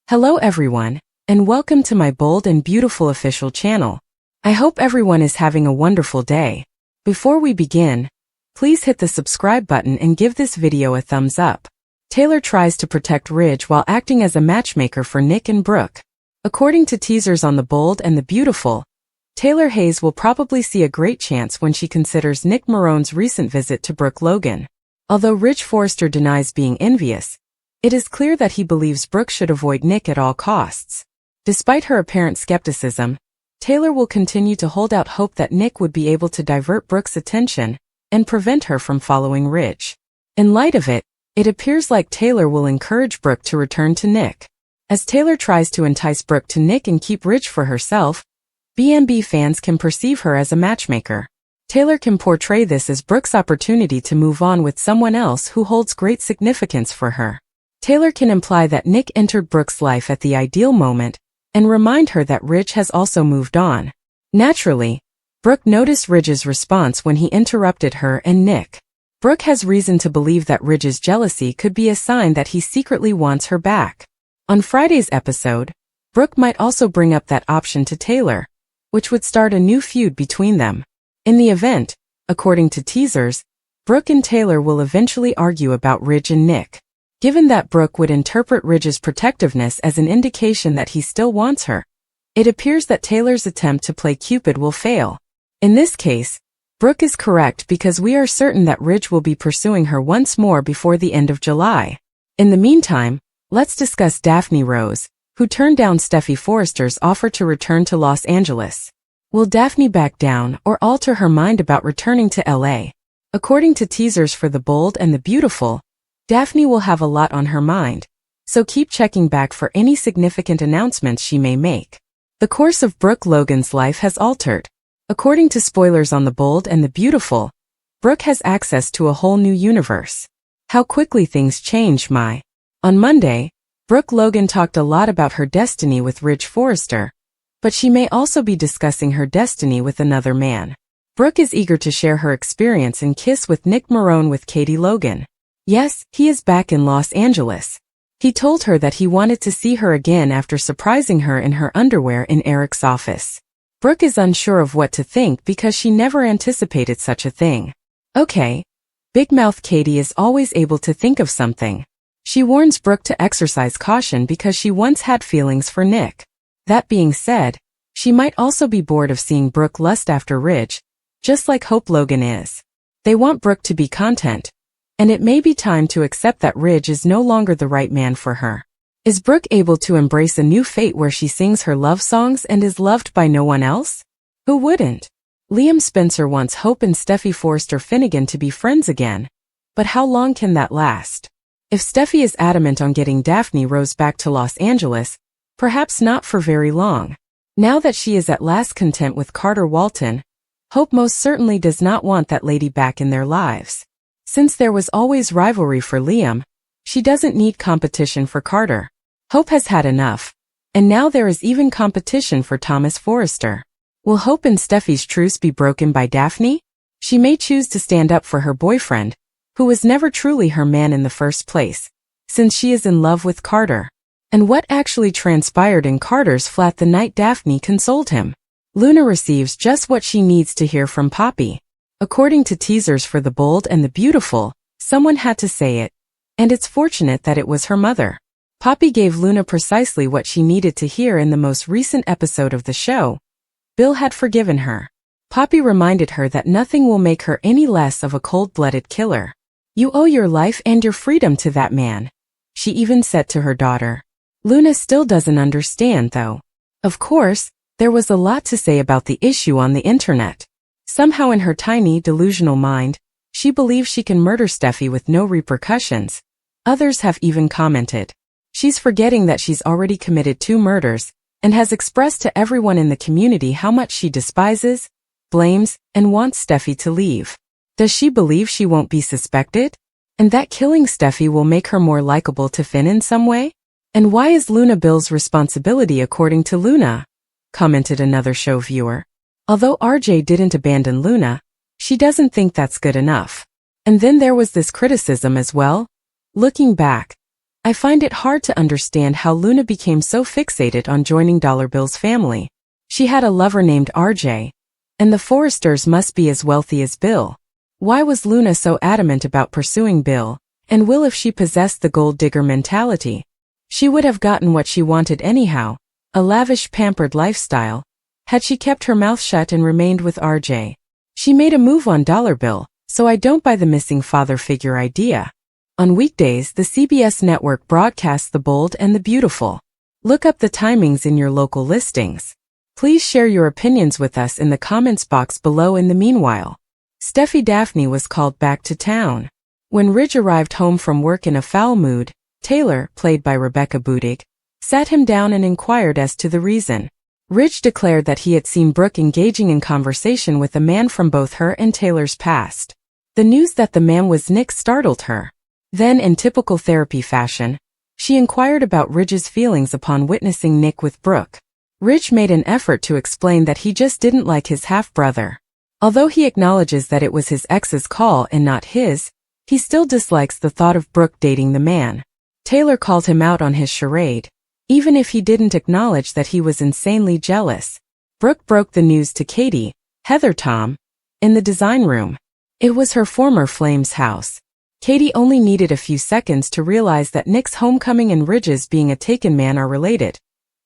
Hello everyone, and welcome to my bold and beautiful official channel. I hope everyone is having a wonderful day. Before we begin, please hit the subscribe button and give this video a thumbs up. Taylor tries to protect Ridge while acting as a matchmaker for Nick and Brooke. According to teasers on The Bold and the Beautiful, Taylor Hayes will probably see a great chance when she considers Nick Marone's recent visit to Brooke Logan. Although Ridge Forrester denies being envious, it is clear that he believes Brooke should avoid Nick at all costs. Despite her apparent skepticism, Taylor will continue to hold out hope that Nick would be able to divert Brooke's attention and prevent her from following Ridge. In light of it, it appears like Taylor will encourage Brooke to return to Nick. As Taylor tries to entice Brooke to Nick and keep Ridge for herself, BMB fans can perceive her as a matchmaker. Taylor can portray this as Brooke's opportunity to move on with someone else who holds great significance for her. Taylor can imply that Nick entered Brooke's life at the ideal moment and remind her that Ridge has also moved on. Naturally, Brooke noticed Ridge's response when he interrupted her and Nick. Brooke has reason to believe that Ridge's jealousy could be a sign that he secretly wants her back. On Friday's episode, Brooke might also bring up that option to Taylor, which would start a new feud between them. In the event, according to teasers, Brooke and Taylor will eventually argue about Ridge and Nick. Given that Brooke would interpret Ridge's protectiveness as an indication that he still wants her, it appears that Taylor's attempt to play Cupid will fail. In this case, Brooke is correct because we are certain that Ridge will be pursuing her once more before the end of July. In the meantime, let's discuss Daphne Rose, who turned down Steffy Forrester's offer to return to Los Angeles. Will Daphne back down or alter her mind about returning to LA? According to teasers for The Bold and the Beautiful, Daphne will have a lot on her mind, so keep checking back for any significant announcements she may make. The course of Brooke Logan's life has altered. According to spoilers on The Bold and the Beautiful, Brooke has access to a whole new universe. How quickly things change, my. On Monday, Brooke Logan talked a lot about her destiny with Ridge Forrester, but she may also be discussing her destiny with another man. Brooke is eager to share her experience and kiss with Nick Marone with Katie Logan. Yes, he is back in Los Angeles. He told her that he wanted to see her again after surprising her in her underwear in Eric's office. Brooke is unsure of what to think because she never anticipated such a thing. Okay. Big Mouth Katie is always able to think of something. She warns Brooke to exercise caution because she once had feelings for Nick. That being said, she might also be bored of seeing Brooke lust after Ridge, just like Hope Logan is. They want Brooke to be content, and it may be time to accept that Ridge is no longer the right man for her. Is Brooke able to embrace a new fate where she sings her love songs and is loved by no one else? Who wouldn't? Liam Spencer wants Hope and Steffy Forrester Finnegan to be friends again, but how long can that last? If Steffy is adamant on getting Daphne Rose back to Los Angeles, perhaps not for very long. Now that she is at last content with Carter Walton, Hope most certainly does not want that lady back in their lives. Since there was always rivalry for Liam, she doesn't need competition for Carter. Hope has had enough, and now there is even competition for Thomas Forrester. Will Hope and Steffy's truce be broken by Daphne? She may choose to stand up for her boyfriend, who was never truly her man in the first place, since she is in love with Carter. And what actually transpired in Carter's flat the night Daphne consoled him? Luna receives just what she needs to hear from Poppy. According to teasers for The Bold and the Beautiful, someone had to say it, and it's fortunate that it was her mother. Poppy gave Luna precisely what she needed to hear in the most recent episode of the show. Bill had forgiven her. Poppy reminded her that nothing will make her any less of a cold-blooded killer. You owe your life and your freedom to that man, she even said to her daughter. Luna still doesn't understand, though. Of course, there was a lot to say about the issue on the internet. Somehow in her tiny, delusional mind, she believes she can murder Steffy with no repercussions. Others have even commented. She's forgetting that she's already committed 2 murders, and has expressed to everyone in the community how much she despises, blames, and wants Steffy to leave. Does she believe she won't be suspected? And that killing Steffy will make her more likable to Finn in some way? And why is Luna Bill's responsibility according to Luna? Commented another show viewer. Although RJ didn't abandon Luna, she doesn't think that's good enough. And then there was this criticism as well. Looking back, I find it hard to understand how Luna became so fixated on joining Dollar Bill's family. She had a lover named RJ, and the Forresters must be as wealthy as Bill. Why was Luna so adamant about pursuing Bill, and Will if she possessed the gold digger mentality? She would have gotten what she wanted anyhow, a lavish pampered lifestyle, had she kept her mouth shut and remained with RJ. She made a move on Dollar Bill, so I don't buy the missing father figure idea. On weekdays, the CBS network broadcasts The Bold and the Beautiful. Look up the timings in your local listings. Please share your opinions with us in the comments box below. In the meanwhile, Steffi Daphne was called back to town. When Ridge arrived home from work in a foul mood, Taylor, played by Rebecca Budig, sat him down and inquired as to the reason. Ridge declared that he had seen Brooke engaging in conversation with a man from both her and Taylor's past. The news that the man was Nick startled her. Then, in typical therapy fashion, she inquired about Ridge's feelings upon witnessing Nick with Brooke. Ridge made an effort to explain that he just didn't like his half-brother. Although he acknowledges that it was his ex's call and not his, he still dislikes the thought of Brooke dating the man. Taylor called him out on his charade, even if he didn't acknowledge that he was insanely jealous. Brooke broke the news to Katie, Heather Tom, in the design room. It was her former flame's house. Katie only needed a few seconds to realize that Nick's homecoming and Ridge's being a taken man are related,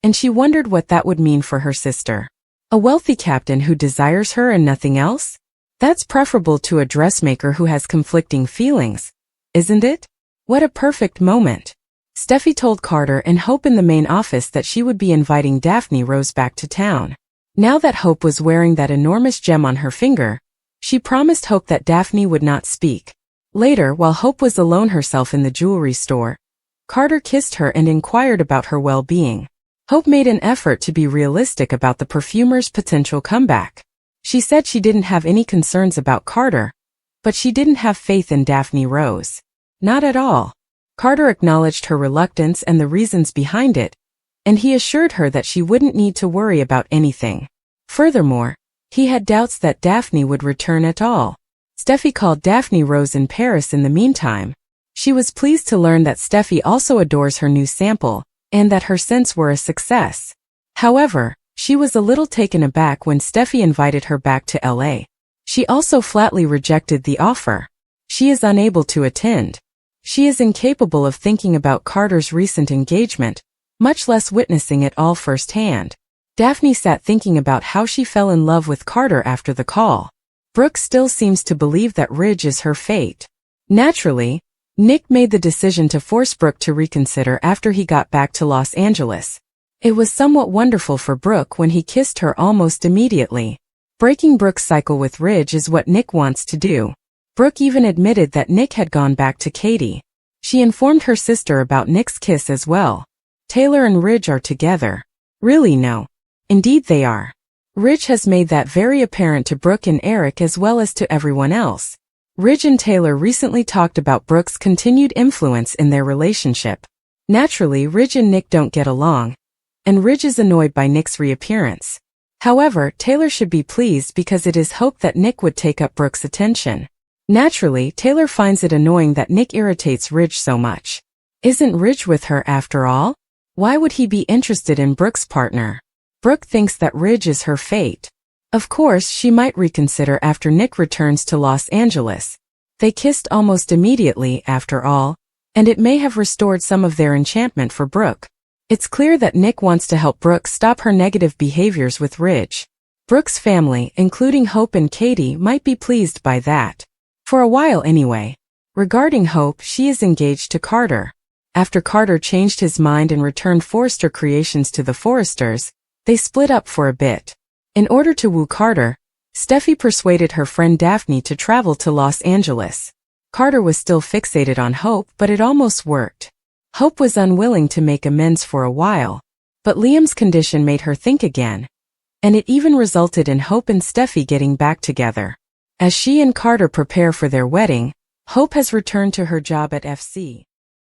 and she wondered what that would mean for her sister. A wealthy captain who desires her and nothing else? That's preferable to a dressmaker who has conflicting feelings, isn't it? What a perfect moment. Steffi told Carter and Hope in the main office that she would be inviting Daphne Rose back to town. Now that Hope was wearing that enormous gem on her finger, she promised Hope that Daphne would not speak. Later, while Hope was alone herself in the jewelry store, Carter kissed her and inquired about her well-being. Hope made an effort to be realistic about the perfumer's potential comeback. She said she didn't have any concerns about Carter, but she didn't have faith in Daphne Rose. Not at all. Carter acknowledged her reluctance and the reasons behind it, and he assured her that she wouldn't need to worry about anything. Furthermore, he had doubts that Daphne would return at all. Steffi called Daphne Rose in Paris in the meantime. She was pleased to learn that Steffi also adores her new sample, and that her scents were a success. However, she was a little taken aback when Steffi invited her back to LA. She also flatly rejected the offer. She is unable to attend. She is incapable of thinking about Carter's recent engagement, much less witnessing it all firsthand. Daphne sat thinking about how she fell in love with Carter after the call. Brooke still seems to believe that Ridge is her fate. Naturally, Nick made the decision to force Brooke to reconsider after he got back to Los Angeles. It was somewhat wonderful for Brooke when he kissed her almost immediately. Breaking Brooke's cycle with Ridge is what Nick wants to do. Brooke even admitted that Nick had gone back to Katie. She informed her sister about Nick's kiss as well. Taylor and Ridge are together. Really, no. Indeed they are. Ridge has made that very apparent to Brooke and Eric as well as to everyone else. Ridge and Taylor recently talked about Brooke's continued influence in their relationship. Naturally, Ridge and Nick don't get along, and Ridge is annoyed by Nick's reappearance. However, Taylor should be pleased because it is hoped that Nick would take up Brooke's attention. Naturally, Taylor finds it annoying that Nick irritates Ridge so much. Isn't Ridge with her after all? Why would he be interested in Brooke's partner? Brooke thinks that Ridge is her fate. Of course, she might reconsider after Nick returns to Los Angeles. They kissed almost immediately, after all, and it may have restored some of their enchantment for Brooke. It's clear that Nick wants to help Brooke stop her negative behaviors with Ridge. Brooke's family, including Hope and Katie, might be pleased by that. For a while anyway. Regarding Hope, she is engaged to Carter. After Carter changed his mind and returned Forrester Creations to the Forresters, they split up for a bit. In order to woo Carter, Steffi persuaded her friend Daphne to travel to Los Angeles. Carter was still fixated on Hope, but it almost worked. Hope was unwilling to make amends for a while, but Liam's condition made her think again, and it even resulted in Hope and Steffi getting back together. As she and Carter prepare for their wedding, Hope has returned to her job at FC.